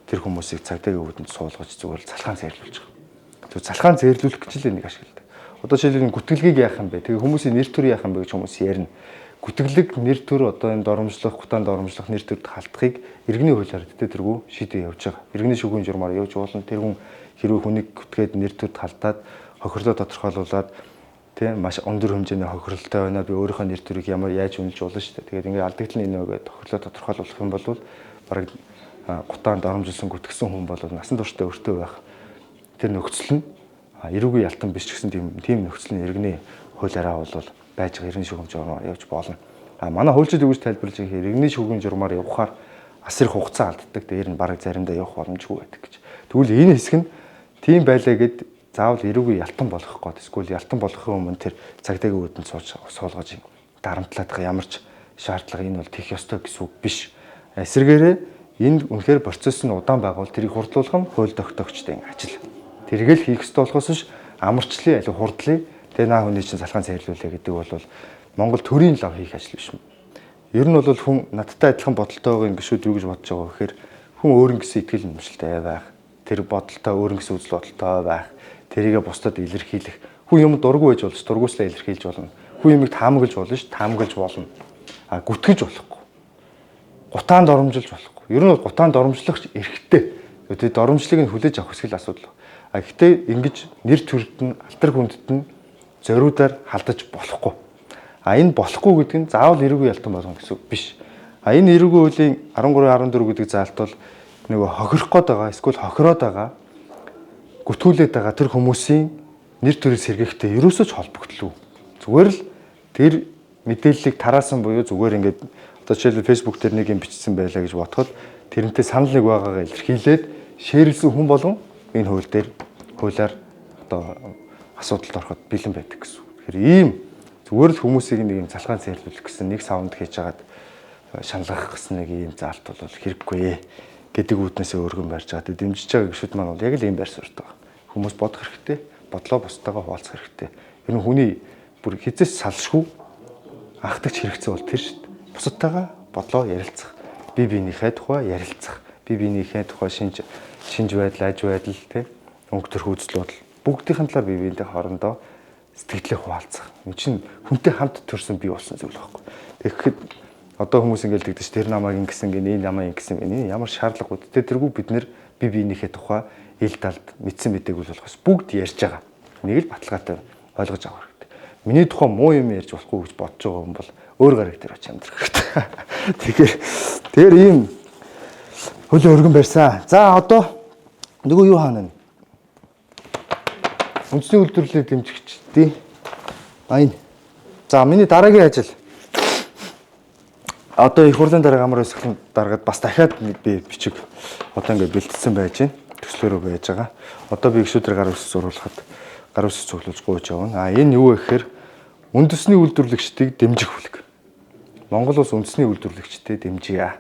тэр хүмүүсийг цагдаагийн өвдөнд суулгаж зүгээр залхаан зэрлүүлж байгаа. Тэг залхаан зэрлүүлэх гэж л энийг ашигладаг. Одоо жишээлбэл гүтгэлгийг яах юм бэ? Тэгээ хүмүүсийн нэр төр яах юм бэ гэж хүмүүс ярина. Гүтгэлэг нэр төр одоо энэ доромжлох, гутаан доромжлох нэр төрд халтахыг иргэний хуулиар тэргүй шийдээ явж байгаа. Иргэний шүүхийн журмаар явж болно. Тэр хүн хэрвээ хүнийг гүтгээд нэр төрд халтаад хохирлоо тодорхойлуулаад тийм маш өндөр хэмжээний хохирлолтой байна. Би өөрийнхөө нэр төрийг ямар яаж үнэлж болно шүү дээ. Тэгээд ингээд алдагдал нэ нэгээд хохирлоо тодорхойлуулах юм бол бараг гутаан доромжилсан гүтгсэн хүн бол насан туршдаа өртөө байх. Тэр нөхцөл нь эрүүгийн ялтан биш ч гэсэн тийм нөхцөл нь иргэний хуулиараа бол байж байгаа иргэн шүүхэмж явж болно. Манай хуульчид өгж тайлбарлаж байгаа иргэний шүүхийн журмаар явахаар асар их хугацаа алддаг. Дээр нь бараг заримдаа явах боломжгүй байдаг гэж. Тэгвэл энэ хэсэг нь тийм байлаа гэд заавал эрүүгүй ялтан болох гээд эсвэл ялтан болохын өмнө тэр цагдаагийн үүдэн суулгаж дарамтлаад байгаа ямар ч шаардлага энэ бол тийх ёстой гэсэн үг биш. Эсвэргээрээ энэ үнэхээр процесс нь удаан байгуул тэрийг хурдлуулах нь хууль тогтоогчдын ажил. Тэргээл хийх ёстой болохоос ш амарчлалын аль хурдлыг тэгээ наа хүний чинь салхаан цайрлуулъя гэдэг бол Монгол төрийн лав хийх ажил биш юм. Ер нь бол хүн надтай адилхан бодолтой байгаа гişүүд юу гэж бодож байгаа гэхээр хүн өөрийн гэсэн итгэл үнэмшилтэй байх. Тэр бодолтой өөрийн гэсэн үзэл бодолтой байх. Тэрийгэ бусдад илэрхийлэх. Хүн юм дургүй байж болж дургууслаа илэрхийлж болно. Хүн юмыг таамаглаж болно ш таамаглаж болно. Гүтгэж болохгүй. Гутаанд оромжилж болохгүй. Ер нь бол гутаанд оромжлох эрхтэй. Тэгээд оромжлыг нь хүлээж авах хэсэг л асуудал. Гэхдээ ингэж нэр төрөлд нь алтар хүндэт нь зориудаар халдаж болохгүй. Энэ болохгүй гэдэг нь заавал эрүүгүй ялтан болгоно гэсэн үг биш. Энэ эрүүгүй хуулийн 13 14 гэдэг заалт бол нөгөө хохирох гээд байгаа эсвэл хохироод байгаа гүтгүүлээд байгаа тэр хүмүүсийн нэр төрөл сэргээхтэй ерөөсөө ч холбогдлоо. Зүгээр л тэр мэдээллийг тараасан буюу зүгээр ингээд одоо жишээлбэл Facebook дээр нэг юм бичсэн байлаа гэж бодоход тэрнтэй санал нэг байгаагаа илэрхийлээд шеэрлсэн хүн болгон энэ хууль дээр хуулиар одоо асуудалд ороход бэлэн байдаг гэсэн. Тэгэхээр ийм зүгээр л хүмүүсийг нэг юм залхаан цайрлуулах гэсэн нэг саунд хийж хагаад шаналгах гэсэн нэг ийм заалт бол хэрэггүй гэдэг үүднээсээ өргөн барьж байгаа. Тэгээд дэмжиж байгаа гişүүд маань бол яг л ийм байр суурьтай байна. Хүмүүс бодох хэрэгтэй, бодлоо бусдаагаа хуваалцах хэрэгтэй. Ер нь хүний бүр хизээс салшгүй анхдагч хэрэгцээ бол тэр шүү дээ. Бусадтайгаа бодлоо ярилцах, бие биенийхээ тухай ярилцах, бие биенийхээ тухай шинж байдал, аж байдал, тэ өнгө төрх үзэл бодол бүгдийн талаар бие биентэй хоорондоо сэтгэлээ хуваалцах. Энэ чинь хүнтэй хамт төрсэн бий болсон зүйл байхгүй. Тэгэхэд одоо хүмүүс ингээл тэгдэж тэр намайг ингэсэн гин, энэ намайг ингэсэн гин, энэ ямар шаардлагагүй. Тэргүй бид нэр бие биенийхээ тухай ил талд мэдсэн мэдээгүй болохоос бүгд ярьж байгаа. Нэг л баталгаатай ойлгож авах хэрэгтэй. Миний тухай муу юм ярьж болохгүй гэж бодож байгаа хүн бол өөр гараг дээр очиж амьдрах хэрэгтэй. Тэгэхээр ийм хуулийн өргөн барьсан. За одоо нөгөө юу хаана вэ? Үндэсний үйлдвэрлэлийг дэмжигчдийн айн. За миний дараагийн ажил. Одоо их хурлын дараа амар өсгөл дараад бас дахиад би бичиг одоо ингээд бэлтгэсэн байж байна. Төслөөрөө байж байгаа. Одоо би гişүүдээр гар үсэг зурулахад гар үсэг цуглуулж гуйж явна. Энэ юу вэ гэхээр үндэсний үйлдвэрлэгчдийг дэмжих бүлэг. Монгол улс үндэсний үйлдвэрлэгчдэд дэмжийе.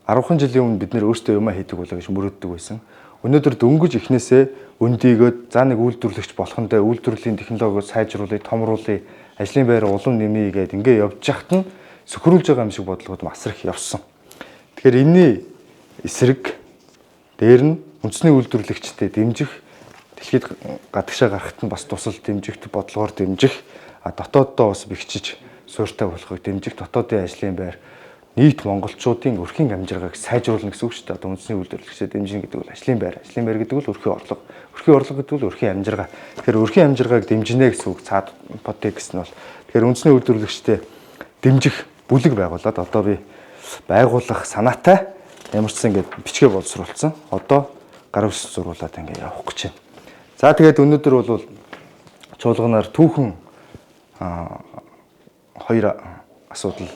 10хан жилийн өмнө бид нэр өөрсдөө юмаа хийдэг болоо гэж мөрөөддөг байсан. Өнөөдөр дөнгөж ихнээсээ өндийгөөд за нэг үйлдвэрлэгч болохондоо үйлдвэрлэлийн технологиуд сайжруулъя, томруулъя, ажлын байр улам нэмье гэдээ ингээ явж яхад нь сөхрүүлж байгаа юм шиг бодлогод масар их явсан. Тэгэхээр энэний эсрэг дээр нь үндэсний үйлдвэрлэгчдэд дэмжих, дэлхийд гадагшаа гарахт нь бас тусал дэмжих, бодлогоор дэмжих, дотооддоо бас бэхжиж суурьтай болохыг дэмжих, дотоодын ажлын байр нийт монголчуудын өрхийн амжиргааг сайжруулна гэсэн үг шүү дээ. Одоо үндэсний үйлдвэрлэгчдэд дэмжинэ гэдэг бол ажлын байр гэдэг бол өрхийн орлого. Өрхийн орлого гэдэг бол өрхийн амжиргаа. Тэгэхээр өрхийн амжиргааг дэмжинэ гэсэн үг цаад подтекст нь бол тэгэхээр үндэсний үйлдвэрлэгчдэд дэмжих бүлэг байгуулад одоо би байгуулах санаатай ямар ч ингэж бичгээ боловсруулсан. Одоо гар үсэг зургуулад ингэ явах гэж байна. За тэгээд өнөөдөр бол чуулганаар түүхэн хоёр асуудал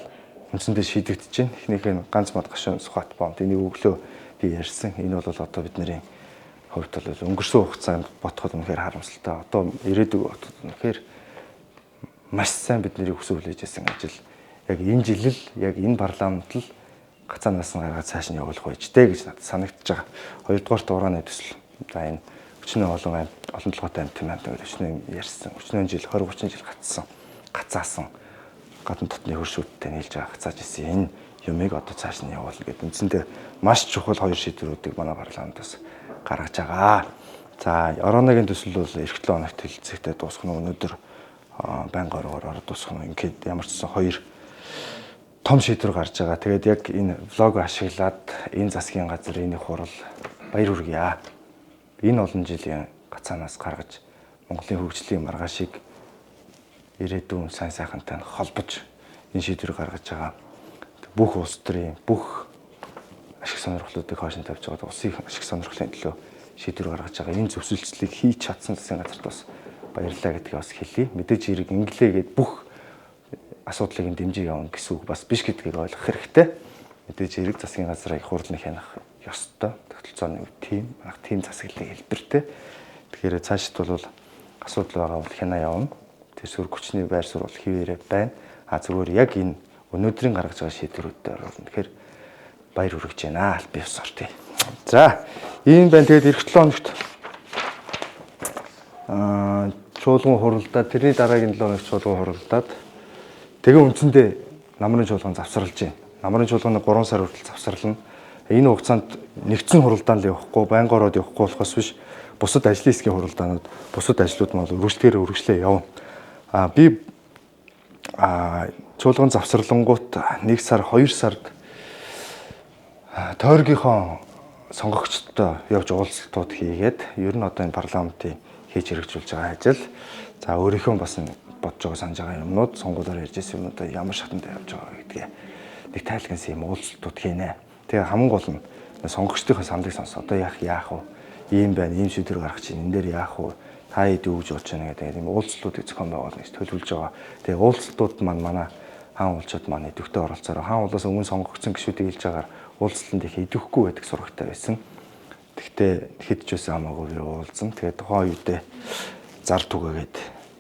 үндсэндээ шийдэгдэж байна. Эхнийх нь ганц мод гашуун Сүхбаат бомб. Энийг өглөө би ярьсан. Энэ бол одоо бидний хувьд бол өнгөрсөн хугацаанд бодоход үнэхээр харамсалтай. Одоо ирээдүйг бодоход үнэхээр маш сайн бидний өсөв хүлээж байсан ажил. Яг энэ жил л яг энэ парламент л гацаанаас нь гаргаад цааш нь явуулах байж дээ гэж надад санагдаж байгаа. Хоёрдугаар дуурайны төсөл. За энэ өчнөө олон толгойтой амт юм байна. Өчнөө ярьсан. Өчнөө жил 20 30 жил гацаасан гадна дотны хөршүүдтэй нийлж байгаа гацааж исэн энэ юмыг одоо цааш нь явуулна гэдэг үндсэндээ маш чухал хоёр шийдвэрүүдийг манай парламентаас гаргаж байгаа. За орооногийн төсөл бол эх 7 хоногт хэлэлцэгтэй дуусах нь өнөөдөр байнга ороор дуусах нь ингээд ямар ч сан хоёр том шийдвэр гарч байгаа. Тэгээд яг энэ влог ашиглаад энэ засгийн газар энийг хурал баяр хүргье. Энэ олон жилийн гацаанаас гаргаж Монголын хөгжлийн маргаашийг ирээдүйн сайн сайхантай холбож энэ шийдвэрийг гаргаж байгаа. Бүх улс төрийн бүх ашиг сонирхлуудыг хойшин тавьж байгаа улсын ашиг сонирхлын төлөө шийдвэр гаргаж байгаа. Энэ зөвшөөрлөлтийг хийж чадсан засгийн газарт бас баярлалаа гэдгийг бас хэлье. Мэдээж хэрэг инглээ гээд бүх асуудлыг нь дэмжиж явна гэсэн үг бас биш гэдгийг ойлгох хэрэгтэй. Мэдээж эрэг засгийн газраа их хурлын хянах ёстой. Тогтолцооны тим, тим засаглалын хэлбэртэй. Тэгэхээр цаашид бол асуудал байгаа бол хянаа явна. Тэр сүр хүчний байр суурь хിവэрэ байна. Зүгээр яг энэ өнөөдрийн гаргаж байгаа шийдвэрүүдээр бол тэгэхээр баяр хүргэж байна л би бас ортий. За, ийм байна. Тэгээд эх 7 хоногт чуулган хуралдаад тэрний дараагийн 7 хоногт чуулган хуралдаад тэгээ үндсэндээ намрын чуулган завсарлаж байна. Намрын чуулганы 3 сар хүртэл завсарлана. Энэ хугацаанд нэгдсэн хуралдаан л явахгүй, байнга ороод явахгүй болохоос биш бусад ажлын хэсгийн хуралдаанууд, бусад ажлууд нь бол үргэлжлээ явна. Би чуулган завсарлангуут 1 сар 2 сард тойргийнхоо сонгогчдод явж уулзалтууд хийгээд ер нь одоо энэ парламентын хийж хэрэгжүүлж байгаа ажил. За өөрийнхөө бас бодж байгаа санаж байгаа юмнууд, сонгуулиар ярьж ирсэн юмнуудаа ямар шатанд явж байгаа гэдгээ нэг тайлгансан юм уулзалтууд хийнэ. Тэгээ хамгийн гол нь сонгогчдын саналыг сонс. Одоо яах вэ? Ийм байна, ийм шийдвэр гаргах чинь энэ дээр яах вэ? Та хэд юу гэж болж байна гэдэг ийм уулзалтуудыг зохион байгуулах гэж төлөвлөж байгаа. Тэгээ уулзалтууд манай хаан уулчууд маань идэвхтэй оролцоороо хаан уулаас өмнө сонгогдсон гишүүдийг хэлж байгаагаар уулзалтанд их идэвхгүй байдаг сурагтай байсан. Тэгтээ хэд ч байсан хамаагүй би уулзсан. Тэгээд тухайн үедээ зар түгээгээд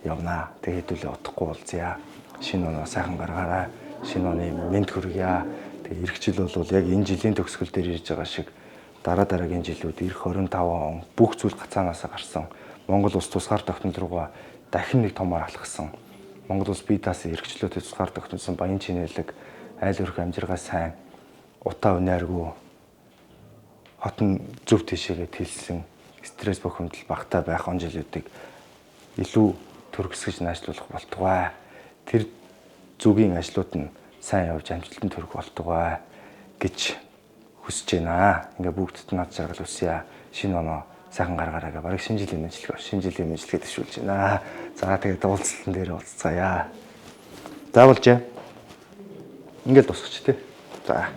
явнаа. Тэгээд хэдүүлээ утахгүй уулзъя. Шинэ оноо сайхан гаргаарай. Шинэ оны мэд хүргье. Тэгээд эх жил бол яг энэ жилийн төгсгөл дээр ирж байгаа шиг дараагийн жилүүд эх 25 он бүх зүйл гацаанаасаа гарсан. Монгол улс тусгаар тогтнол руугаа дахин нэг томоор алхсан. Монгол улс бие даасан эрхчлөөтэй тусгаар тогтносон баян чинэлэг, айл өрх амжиргаа сайн, утаа үнээргүй, хотон зөв тийшээгээ тэлсэн, стресс бохимдол багтаа байх он жилүүдийг илүү төрөсгөж наашлуулах болтугай. Тэр зүгийн ажлууд нь сайн явж амжилтанд хүрэх болтугай гэж хүсэж байна. Ингээ бүгдд над жаргал үсье. Шинэ оноо сайхан гаргаарай гэ барыг шинэ жилийн мэдлэгээ төшүүлж байна. За тэгээд уулзалтан дээр уулзцаая. За болж ингээл дуусгач тий. За